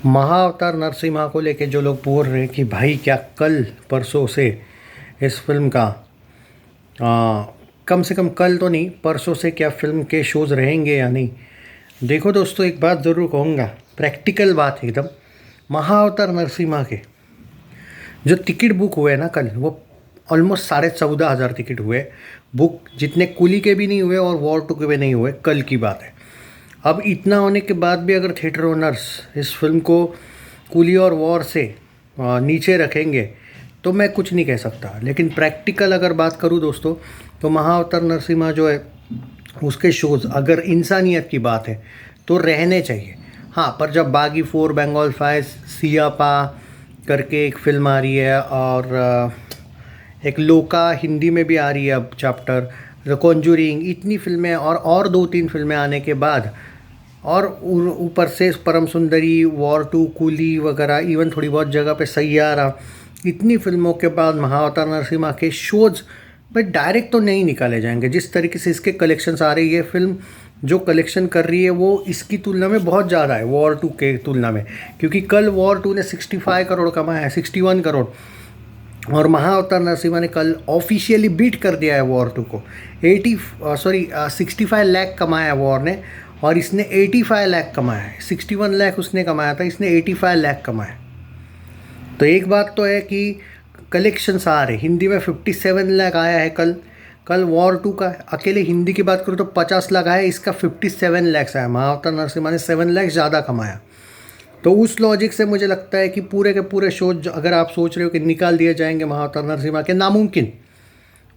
महाअवतार नरसिम्हा को लेके जो लोग बोल रहे हैं कि भाई क्या कल परसों से इस फिल्म का आ, कम से कम कल तो नहीं परसों से क्या फिल्म के शोज़ रहेंगे या नहीं। देखो दोस्तों, एक बात ज़रूर कहूँगा, प्रैक्टिकल बात एकदम। महाअवतार नरसिम्हा के जो टिकट बुक हुए ना कल, वो ऑलमोस्ट 14,500 टिकट हुए बुक, जितने कुली के भी नहीं हुए और वॉर टू के भी नहीं हुए। कल की बात है। अब इतना होने के बाद भी अगर थिएटर ओनर्स इस फिल्म को कुली और वॉर से नीचे रखेंगे तो मैं कुछ नहीं कह सकता। लेकिन प्रैक्टिकल अगर बात करूँ दोस्तों, तो महाअवतार नरसिम्हा जो है उसके शोज़ अगर इंसानियत की बात है तो रहने चाहिए। हाँ, पर जब बागी 4, बंगाल 5, सियापा करके एक फ़िल्म आ रही है और एक लोका हिंदी में भी आ रही है अब चैप्टर, द कॉन्जूरिंग, इतनी फिल्में और दो तीन फिल्में आने के बाद, और ऊपर से परम सुंदरी, वॉर टू, कूली वगैरह, इवन थोड़ी बहुत जगह पे सैयारा, इतनी फिल्मों के बाद महाअवतार नरसिम्हा के शोज़ भाई डायरेक्ट तो नहीं निकाले जाएंगे। जिस तरीके से इसके कलेक्शंस आ रही है, फिल्म जो कलेक्शन कर रही है वो इसकी तुलना में बहुत ज़्यादा है, वॉर टू के तुलना में। क्योंकि कल वॉर टू ने 65 करोड़ कमाया है, 61 करोड़, और महाअवतार नरसिम्हा ने कल ऑफिशियली बीट कर दिया है वॉर टू को। 65 लाख कमाया है वॉर ने, और इसने 85 लाख कमाया है। 61 लाख उसने कमाया था, इसने 85 लाख कमाया। तो एक बात तो है कि कलेक्शंस आ रहे। हिंदी में 57 लाख आया है कल। कल वॉर टू का अकेले हिंदी की बात करूँ तो 50 लाख आया, इसका 57 लाख आया। महाअवतार नरसिम्हा ने 7 लाख ज़्यादा कमाया। तो उस लॉजिक से मुझे लगता है कि पूरे के पूरे शोज अगर आप सोच रहे हो कि निकाल दिए जाएंगे महाअवतार नरसिम्हा के, नामुमकिन।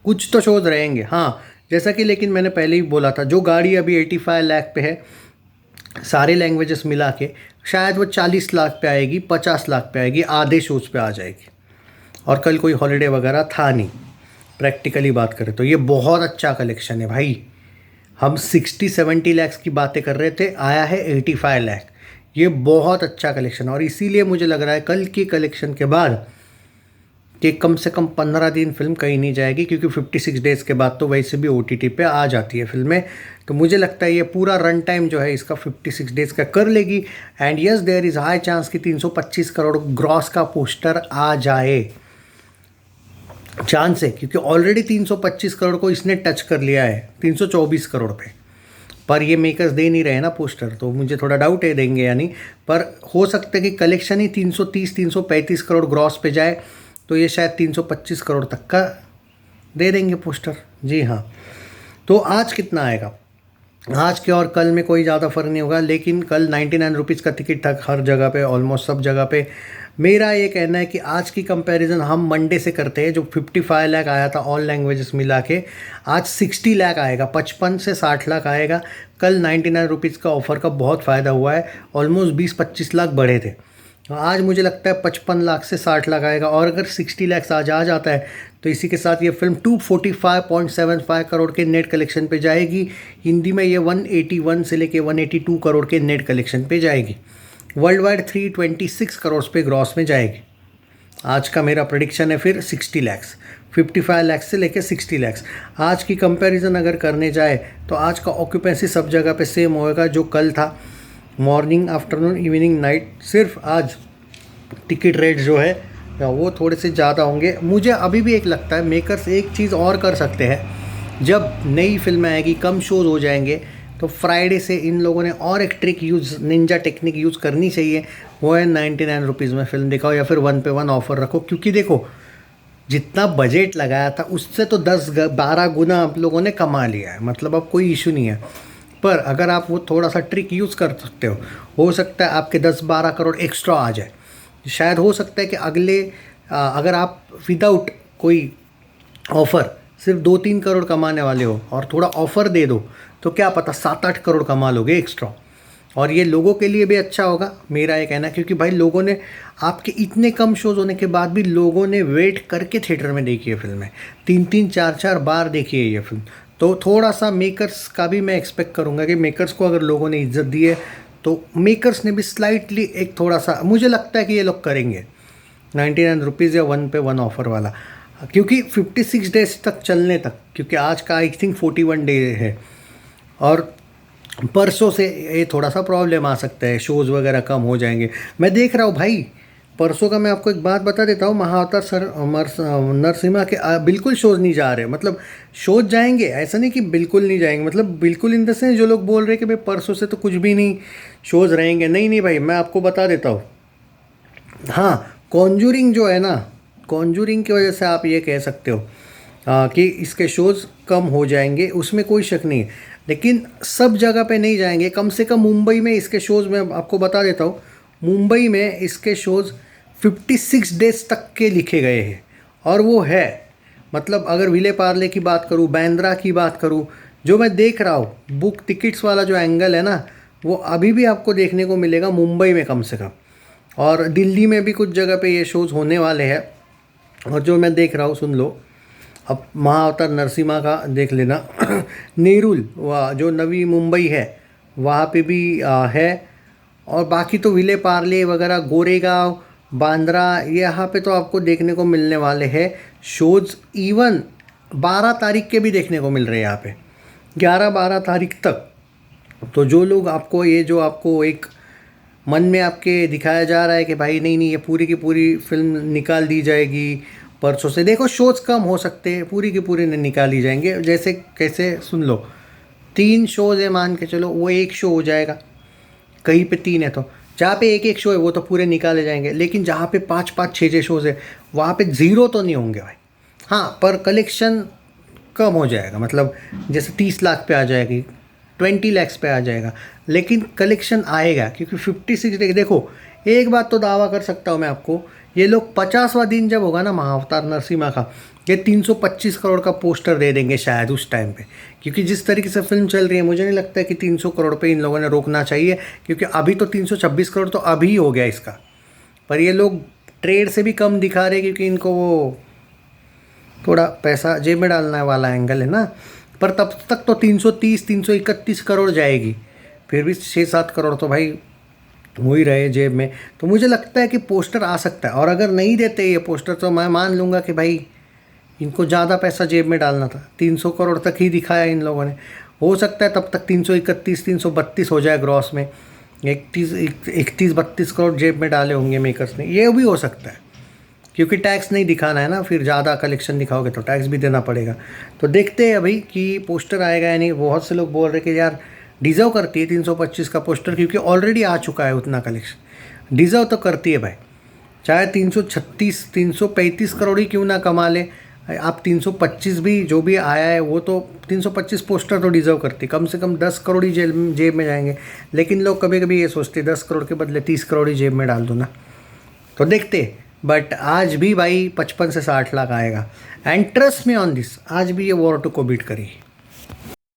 कुछ तो शोज रहेंगे हाँ, जैसा कि, लेकिन मैंने पहले ही बोला था, जो गाड़ी अभी 85 लाख पे है सारे लैंग्वेजेस मिला के, शायद वो 40 लाख पे आएगी, 50 लाख पे आएगी, आधे शोज पे आ जाएगी। और कल कोई हॉलीडे वगैरह था नहीं। प्रैक्टिकली बात करें तो ये बहुत अच्छा कलेक्शन है भाई। हम 60-70 लैक्स की बातें कर रहे थे, आया है 85 लाख। ये बहुत अच्छा कलेक्शन है, और इसीलिए मुझे लग रहा है कल की कलेक्शन के बाद कि कम से कम 15 दिन फिल्म कहीं नहीं जाएगी, क्योंकि 56 डेज़ के बाद तो वैसे भी OTT पे आ जाती है फिल्में। तो मुझे लगता है ये पूरा रन टाइम जो है इसका 56 डेज़ का कर लेगी। And yes, there is high chance कि 325 करोड़ ग्रॉस का पोस्टर आ जाए। चांस है, क्योंकि ऑलरेडी 325 करोड़ को इसने टच कर लिया है 324 करोड़ पे। पर ये मेकर्स दे नहीं रहे ना पोस्टर, तो मुझे थोड़ा डाउट है देंगे या नहीं। पर हो सकता है कि कलेक्शन ही 330-335 करोड़ ग्रॉस पे जाए, तो ये शायद 325 करोड़ तक का दे देंगे पोस्टर। जी हाँ। तो आज कितना आएगा, आज के और कल में कोई ज़्यादा फ़र्क नहीं होगा। लेकिन कल 99 रुपीज़ का टिकट था हर जगह पे, ऑलमोस्ट सब जगह पे। मेरा ये कहना है कि आज की कंपैरिजन हम मंडे से करते हैं, जो 55 लाख आया था ऑल लैंग्वेजेस मिला के, आज 60 लाख आएगा, 55 से 60 लाख आएगा। कल 99 रुपीज़ का ऑफ़र का बहुत फ़ायदा हुआ है, ऑलमोस्ट 20-25 लाख बढ़े थे। आज मुझे लगता है 55 लाख से 60 लाख आएगा, और अगर 60 लाख आज आ जाता है तो इसी के साथ ये फिल्म 245.75 करोड़ के नेट कलेक्शन पे जाएगी। हिंदी में ये 181 से लेके 182 करोड़ के नेट कलेक्शन पे जाएगी। वर्ल्ड वाइड 326 करोड़ पे ग्रॉस में जाएगी। आज का मेरा प्रेडिक्शन है फिर 60 लैक्स, 55 लैक्स से लेके 60 लैक्स। आज की कंपैरिजन अगर करने जाए तो आज का ऑक्यूपेंसी सब जगह पे सेम होएगा जो कल था, मॉर्निंग, आफ्टरनून, इवनिंग, नाइट। सिर्फ आज टिकट रेट जो है वो थोड़े से ज़्यादा होंगे। मुझे अभी भी एक लगता है मेकर्स एक चीज़ और कर सकते हैं, जब नई फिल्म आएगी, कम शोज़ हो जाएंगे, तो फ्राइडे से इन लोगों ने और एक trick use, Ninja technique use करनी चाहिए। वो है 99 रुपीज़ में फ़िल्म दिखाओ, या फिर 1 पे 1 ऑफ़र रखो। क्योंकि देखो, जितना बजट लगाया था उससे तो 10-12 गुना आप लोगों ने कमा लिया है, मतलब अब कोई इशू नहीं है। पर अगर आप वो थोड़ा सा ट्रिक यूज़ कर सकते हो सकता है आपके 10-12 करोड़ एक्स्ट्रा आ जाए। शायद हो सकता है कि अगर आप विदाउट कोई ऑफ़र सिर्फ 2-3 करोड़ कमाने वाले हो और थोड़ा ऑफ़र दे दो, तो क्या पता 7-8 करोड़ कमा लोगे एक्स्ट्रा। और ये लोगों के लिए भी अच्छा होगा, मेरा ये कहना है। क्योंकि भाई लोगों ने, आपके इतने कम शोज़ होने के बाद भी लोगों ने वेट करके थिएटर में देखी है फिल्में, 3-3, 4-4 बार देखी है ये फिल्म। तो थोड़ा सा मेकर्स का भी मैं एक्सपेक्ट करूँगा कि मेकर्स को अगर लोगों ने इज्जत दी है तो मेकर्स ने भी स्लाइटली एक थोड़ा सा, मुझे लगता है कि ये लोग करेंगे 99 रुपीज़ या 1 पे 1 ऑफ़र वाला। क्योंकि 56 डेज तक चलने तक, क्योंकि आज का आई थिंक 41 डे है, और परसों से ये थोड़ा सा प्रॉब्लम आ सकता है, शोज़ वगैरह कम हो जाएंगे। मैं देख रहा हूँ भाई, परसों का मैं आपको एक बात बता देता हूँ, महाअवतार नरसिम्हा के बिल्कुल शोज़ नहीं जा रहे। मतलब शोज़ जाएंगे, ऐसा नहीं कि बिल्कुल नहीं जाएंगे, मतलब बिल्कुल इन द सेंस जो लोग बोल रहे हैं कि भाई परसों से तो कुछ भी नहीं शोज़ रहेंगे, नहीं नहीं भाई, मैं आपको बता देता हूँ। हाँ, कॉन्जूरिंग जो है ना, कॉन्जूरिंग की वजह से आप ये कह सकते हो कि इसके शोज़ कम हो जाएंगे, उसमें कोई शक नहीं है। लेकिन सब जगह पे नहीं जाएंगे, कम से कम मुंबई में इसके शोज़ मैं आपको बता देता हूँ, मुंबई में इसके शोज़ 56 डेज तक के लिखे गए हैं। और वो है, मतलब अगर विले पार्ले की बात करूँ, बांद्रा की बात करूँ, जो मैं देख रहा हूँ बुक टिकट्स वाला जो एंगल है ना, वो अभी भी आपको देखने को मिलेगा मुंबई में कम से कम। और दिल्ली में भी कुछ जगह पे ये शोज़ होने वाले हैं। और जो मैं देख रहा हूँ, सुन लो, अब महाअवतार नरसिम्हा का देख लेना नेरुल वह जो नवी मुंबई है वहाँ पे भी है। और बाकी तो विले पार्ले वगैरह, गोरेगांव, बांद्रा, यहाँ पे तो आपको देखने को मिलने वाले हैं शोज़। इवन 12 तारीख के भी देखने को मिल रहे हैं यहाँ पे, 11-12 तारीख तक। तो जो लोग आपको ये जो आपको एक मन में आपके दिखाया जा रहा है कि भाई नहीं नहीं ये पूरी की पूरी फिल्म निकाल दी जाएगी परसों से, देखो शोज़ कम हो सकते हैं, पूरी की पूरी नहीं निकाली जाएंगे। जैसे कैसे, सुन लो, 3 शोज़ है मान के चलो, वो एक शो हो जाएगा, कहीं पे 3 है तो जहाँ पे एक एक शो है वो तो पूरे निकाले जाएंगे। लेकिन जहाँ पे 5-5 6-6 शोज़ है वहाँ पे ज़ीरो तो नहीं होंगे भाई। हाँ, पर कलेक्शन कम हो जाएगा, मतलब जैसे 30 लाख पे आ जाएगी, 20 लैक्स पे आ जाएगा, लेकिन कलेक्शन आएगा। क्योंकि 56 डे, देखो एक बात तो दावा कर सकता हूँ मैं आपको, ये लोग 50वां दिन जब होगा ना महाअवतार नरसिम्हा का, ये 325 करोड़ का पोस्टर दे देंगे शायद उस टाइम पे। क्योंकि जिस तरीके से फिल्म चल रही है, मुझे नहीं लगता है कि 300 करोड़ पे इन लोगों ने रोकना चाहिए। क्योंकि अभी तो 326 करोड़ तो अभी हो गया इसका, पर ये लोग ट्रेड से भी कम दिखा रहे क्योंकि इनको वो थोड़ा पैसा जेब में डालने वाला एंगल है ना। पर तब तक तो 330 331 करोड़ जाएगी, फिर भी 6-7 करोड़ तो भाई हो ही रहे जेब में। तो मुझे लगता है कि पोस्टर आ सकता है। और अगर नहीं देते ये पोस्टर तो मैं मान लूँगा कि भाई इनको ज़्यादा पैसा जेब में डालना था, 300 करोड़ तक ही दिखाया इन लोगों ने। हो सकता है तब तक 331 332 हो जाए ग्रॉस में, 31 करोड़ जेब में डाले होंगे मेकर्स ने, ये भी हो सकता है। क्योंकि टैक्स नहीं दिखाना है ना, फिर ज़्यादा कलेक्शन दिखाओगे तो टैक्स भी देना पड़ेगा। तो देखते हैं अभी कि पोस्टर आएगा या नहीं। बहुत से लोग बोल रहे कि यार डिज़र्व करती है 325 का पोस्टर, क्योंकि ऑलरेडी आ चुका है उतना कलेक्शन, डिज़र्व तो करती है भाई। चाहे 336 335 करोड़ ही क्यों ना कमा ले, आप 325 भी जो भी आया है वो तो 325 पोस्टर तो डिज़र्व करती, कम से कम 10 करोड़ ही जेब में जाएंगे। लेकिन लोग कभी कभी ये सोचते 10 करोड़ के बदले 30 करोड़ ही जेब में डाल दो ना। तो देखते, बट आज भी भाई 55 से 60 लाख आएगा। And trust me on this, आज भी ये वॉर टू को बीट करी।